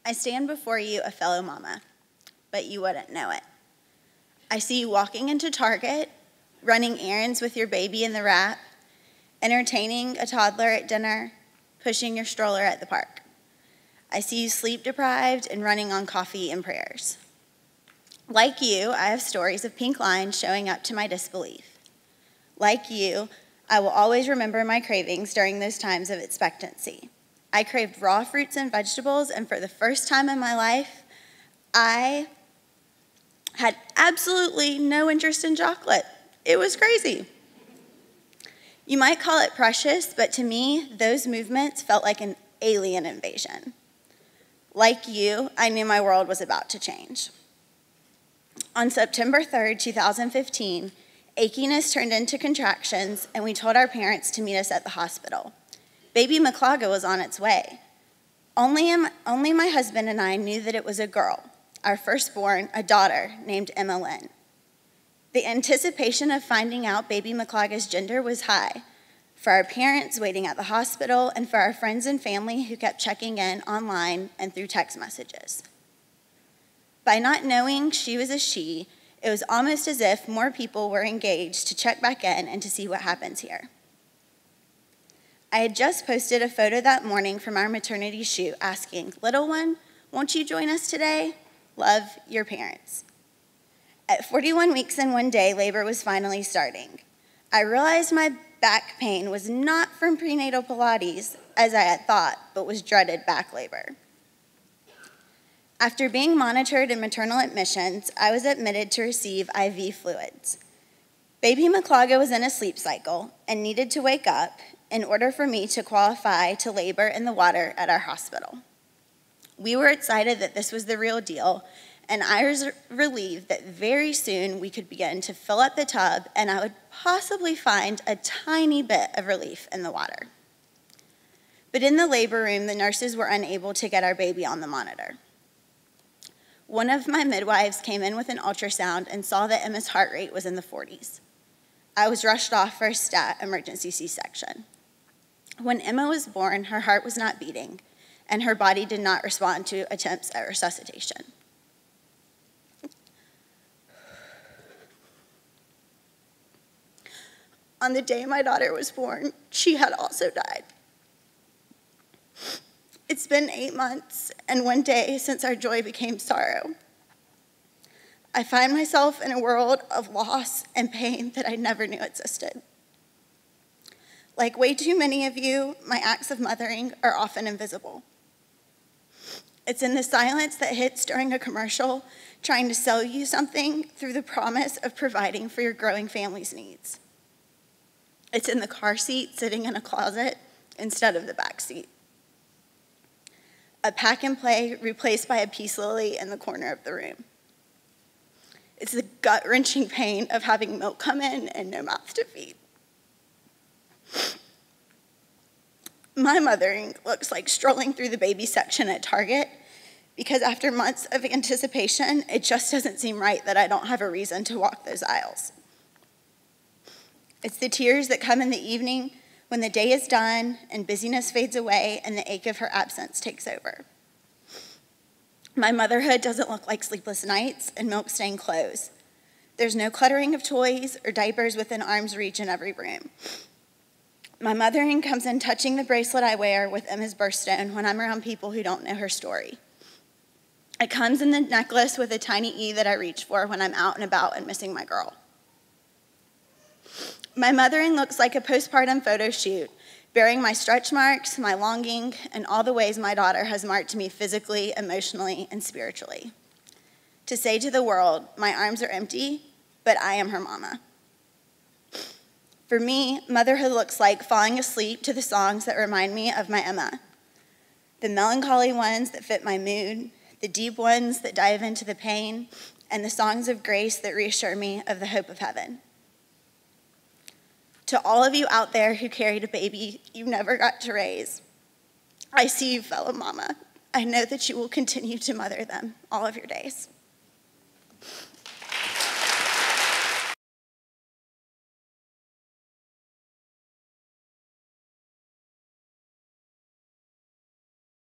I stand before you a fellow mama, but you wouldn't know it. I see you walking into Target, running errands with your baby in the wrap, entertaining a toddler at dinner, pushing your stroller at the park. I see you sleep-deprived and running on coffee and prayers. Like you, I have stories of pink lines showing up to my disbelief. Like you, I will always remember my cravings during those times of expectancy. I craved raw fruits and vegetables, and for the first time in my life, I had absolutely no interest in chocolate. It was crazy. You might call it precious, but to me, those movements felt like an alien invasion. Like you, I knew my world was about to change. On September 3rd, 2015, achiness turned into contractions, and we told our parents to meet us at the hospital. Baby Maclaga was on its way. Only my husband and I knew that it was a girl, our firstborn, a daughter named Emma Lynn. The anticipation of finding out baby Maclaga's gender was high for our parents waiting at the hospital and for our friends and family who kept checking in online and through text messages. By not knowing she was a she, it was almost as if more people were engaged to check back in and to see what happens here. I had just posted a photo that morning from our maternity shoot asking, "Little one, won't you join us today? Love, your parents." At 41 weeks and 1 day, labor was finally starting. I realized my back pain was not from prenatal Pilates, as I had thought, but was dreaded back labor. After being monitored in maternal admissions, I was admitted to receive IV fluids. Baby Maclaga was in a sleep cycle and needed to wake up in order for me to qualify to labor in the water at our hospital. We were excited that this was the real deal, and I was relieved that very soon we could begin to fill up the tub and I would possibly find a tiny bit of relief in the water. But in the labor room, the nurses were unable to get our baby on the monitor. One of my midwives came in with an ultrasound and saw that Emma's heart rate was in the 40s. I was rushed off for a stat emergency C-section. When Emma was born, her heart was not beating, and her body did not respond to attempts at resuscitation. On the day my daughter was born, she had also died. It's been 8 months and 1 day since our joy became sorrow. I find myself in a world of loss and pain that I never knew existed. Like way too many of you, my acts of mothering are often invisible. It's in the silence that hits during a commercial trying to sell you something through the promise of providing for your growing family's needs. It's in the car seat sitting in a closet instead of the back seat. A pack and play replaced by a peace lily in the corner of the room. It's the gut-wrenching pain of having milk come in and no mouth to feed. My mothering looks like strolling through the baby section at Target because after months of anticipation, it just doesn't seem right that I don't have a reason to walk those aisles. It's the tears that come in the evening when the day is done and busyness fades away and the ache of her absence takes over. My motherhood doesn't look like sleepless nights and milk-stained clothes. There's no cluttering of toys or diapers within arm's reach in every room. My mothering comes in touching the bracelet I wear with Emma's birthstone when I'm around people who don't know her story. It comes in the necklace with a tiny E that I reach for when I'm out and about and missing my girl. My mothering looks like a postpartum photo shoot, bearing my stretch marks, my longing, and all the ways my daughter has marked me physically, emotionally, and spiritually. To say to the world, my arms are empty, but I am her mama. For me, motherhood looks like falling asleep to the songs that remind me of my Emma. The melancholy ones that fit my mood, the deep ones that dive into the pain, and the songs of grace that reassure me of the hope of heaven. To all of you out there who carried a baby you never got to raise, I see you, fellow mama. I know that you will continue to mother them all of your days.